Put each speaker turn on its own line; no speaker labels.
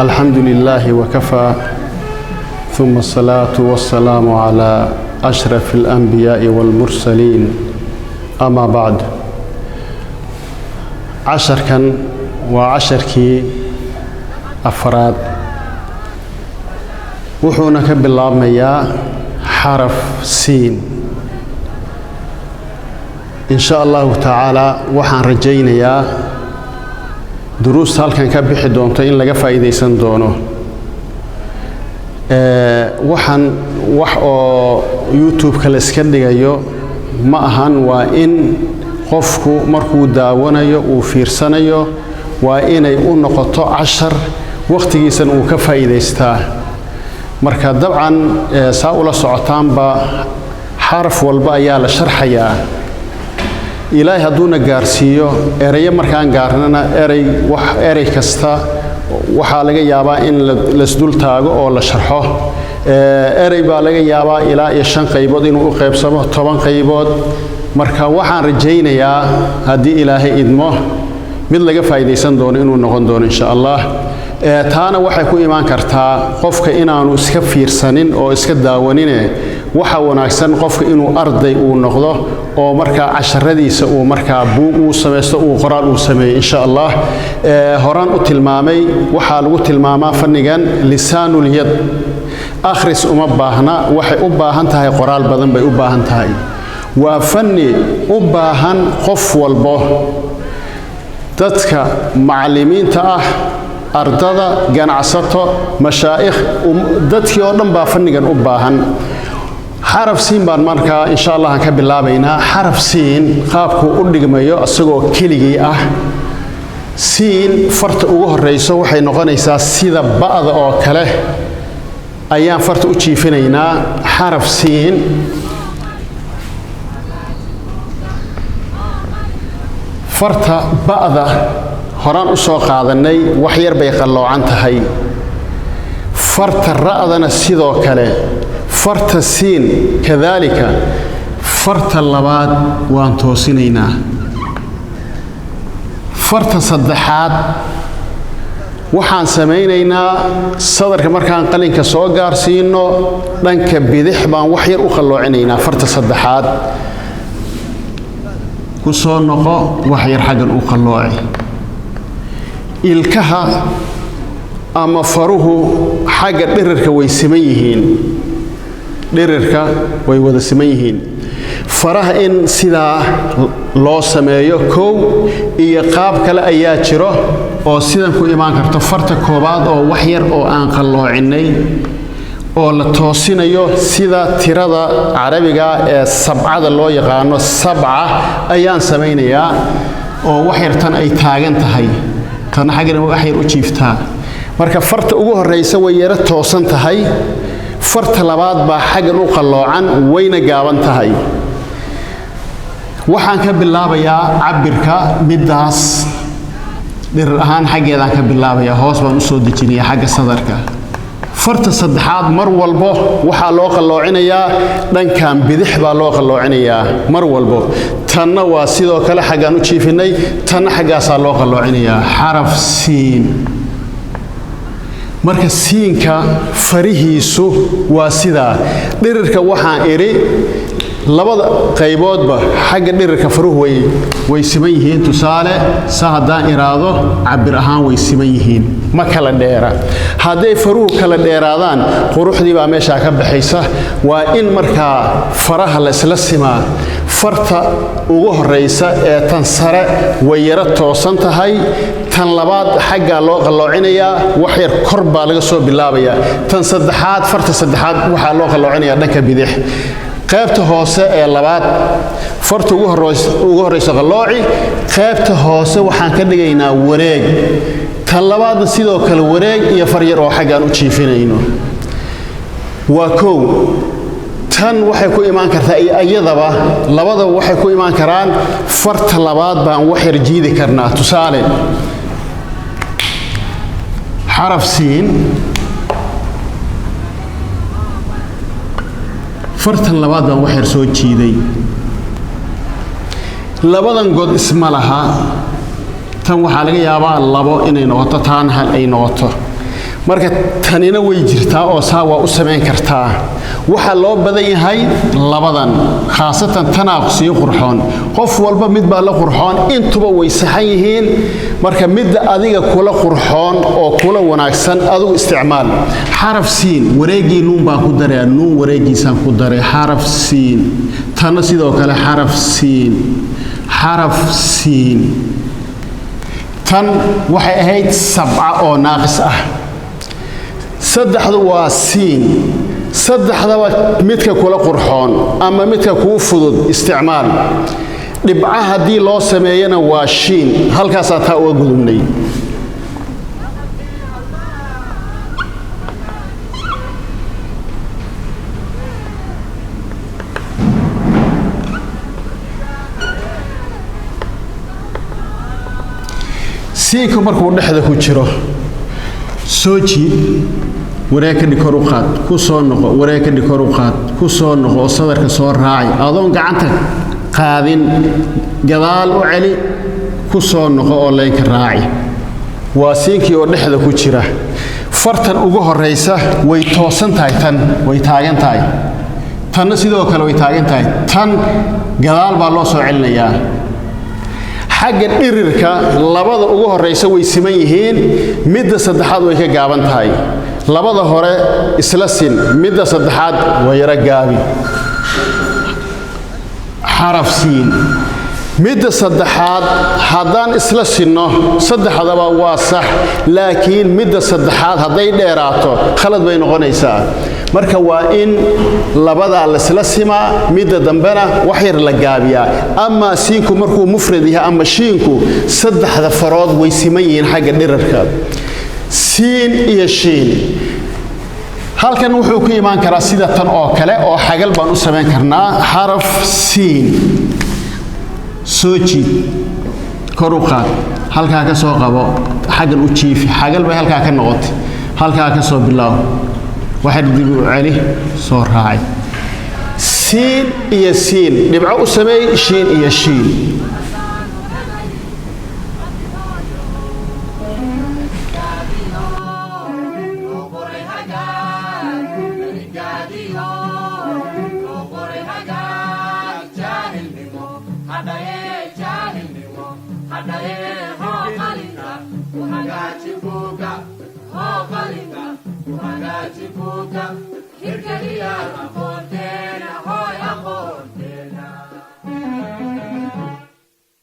الحمد لله وكفى ثم الصلاة والسلام على أشرف الأنبياء والمرسلين أما بعد عشر كان وعشر كي أفراد وحونا كبالله ميا حرف سين إن شاء الله تعالى وحن رجينا يا دروس هالكان كبحي دونتا إن لغا فايديسان دونو waxaan wax oo YouTube kala iska dhigayo ma ahan waa in qofku markuu daawanayo uu fiirsanayo waa inay u noqoto 10 waqtigiisan uu ka faa'iideystaa marka dabcan saa ula socotaanba xaraf walba ayaa la sharxayaa ilaahay haduuna gaarsiiyo erey markaan gaarnana erey kasta waxa laga yaabaa in la isdul taago oo la sharxo erey baa laga yaabaa ilaa 5 qaybood inuu u qaybsamo 10 qaybood marka waxaan rajaynayaa hadii ilaahay idmo mid laga faa'iideysan doono inuu noqon doono insha Allah taana waxay ku imaan kartaa qofka inaanu iska fiirsanin oo iska daawanine waxa wanaagsan qofka inuu arday uu noqdo oo marka casharadiisa uu marka buug uu sameeyo uu qoraal uu sameeyo insha Allah horaan u tilmaamay waxa lagu tilmaamaa fannigan lisaanul yad akhris uma baahna waxay u baahan tahay qoraal badan bay u baahan tahay waa fanni u baahan qof walbo dadka macallimiinta ah ardada ganacsato mashaayikh dadkii oo dhan baa fannigan u baahan حرف سين بان marka إن شاء الله ka bilaabayna حرف سين qaabku u dhigmayo asagoo keligii ah سين farta ugu horeyso waxay noqonaysaa sida ba'da oo kale ayaan farta u jiifinaynaa حرف سين farta ba'da horaan u soo qaadanay wax yar bay qaloocan tahay farta ra'dana sidoo kale فرت السين كذلك فرت اللباد وان توسينينا فرت الصدحات وحان سمينينا صدرك مركان قلنك سو غارسينو دنك بيدخ بان وحير او خلوعنينا فرت الصدحات كسو نقو وحير حقن او خلوعي الكها اما فروه حق دررك way siman dhererka way wada siman yihiin faraha in sida loo sameeyo koow iyo qaab kale ayaa jiro oo sidan ku imaan karto farta koobaad oo wax yar oo aan qaloocinay oo la toosinayo sida tirada carabiga ee sabcada loo yaqaano sabca ayaan sameeynaya oo wax yar tan ay taagan tahay tan xagan wax yar u jiiftaa marka farta ugu horeysa way yara toosan tahay farta labaad baa xagan u qaloocan wayna gaaban tahay waxaan ka bilaabayaa cabirka midaas dhir ahaan xageedaan ka bilaabayaa hoos baan u soo dejinayaa xagga sadarka farta saddexaad mar walbo waxa loo qaloocinayaa dhankan bidix baa loo qaloocinayaa mar walbo tanna waa sidoo kale xagan u jiifinay tanna xagaas loo qaloocinayaa xaraf siin marka siinka farihiisu waa sida dhirirka waxaan iri labada qayboodba xagga dhirirka faruhu way siman yihiin tusaale saadaan iraado cabir ahaan way siman yihiin ma kala dheera haday faruhu kala dheeraadaan quruxdii baa meesha ka baxaysa waa in marka faraha la isla simaa farta ugu horeysa ee tan sare way yara toosan tahay tan labaad xagga loo qaloocinaya wax yar kor baa laga soo bilaabaya tan saddexaad farta saddexaad waxa loo qaloocinaya dhanka bidix qaybta hoose ee labaad farta ugu horeysa qalooci qaybta hoose waxaan ka dhigaynaa wareeg tan labaad sidoo kale wareeg iyo far yar oo xaggan u jiifinayno waa koow tan waxay ku imaan kartaa iyadaba labada waxay ku imaan karaan farta labaad baan wax yar jiidi karnaa tusaale حرف سين فرت اللباد بان وحير سو جيدي labadan god isma laha tan waxaa laga yaabaa labo inay noqoto taan hal ay noqoto marka tanina way jirtaa oo saa waa u sameyn kartaa waxa loo badan yahay labadan khaasatan tanaaqsi qurxoon qof walba mid baa la qurxoon intuba way saxan yihiin marka mid adiga kula qurxoon oo kula wanaagsan adigu isticmaal xaraf siin wareegi nuun baa ku daray nuun wareegiisan ku daray xaraf siin tan sidoo kale xaraf siin tan waxay ahayd 7 oo naaqis ah saddexdu waa siin saddexdaba midka kula qurxoon ama midka kuu fudud isticmaal dhibca haddii loo sameeyana waa shiin halkaasaa taa uga gudubnay siinka markuu dhexda ku jiro soo jiid wareegka dhikor u qaad ku soo noqo wareegka dhikor u qaad ku soo noqo oo sadarka soo raacay adoon gacanta qaadin gadaal u celi ku soo noqo oo leynka raaci waa siinkii oo dhexda ku jira fartan ugu horeysa way toosan tahay tan way taagan tahay tan sidoo kale way taagan tahay tan gadaal baa loo soo celinayaa xagga dhirirka labada ugu horeysa way siman yihiin midda saddexaad way ka gaaban tahay labada hore isla sin midda saddexaad way yara gaabi xaraf siin midda saddexaad haddaan isla sinno saddexdaba waa sax laakiin midda saddexaad hadday dheeraato khalad bay noqonaysaa marka waa in labada la isla simaa midda dambena wax yar la gaabiyaa ama siinku markuu mufrad yahay ama shiinku saddexda farood way siman yihiin xagga dhirarka siin iyo shiin halkan wuxuu ku imaan karaa sida tan oo kale oo xagal baan u sameyn karnaa xaraf siin soo jiid kor u qaad halkaa ka soo qabo xagan u jiifi xagal bay halkaa ka noqotay halkaa ka soo bilow waxaad dib u celi soo raacay siin iyo siin dhibco u sameey shiin iyo shiin
Hirkeliya, Fontena,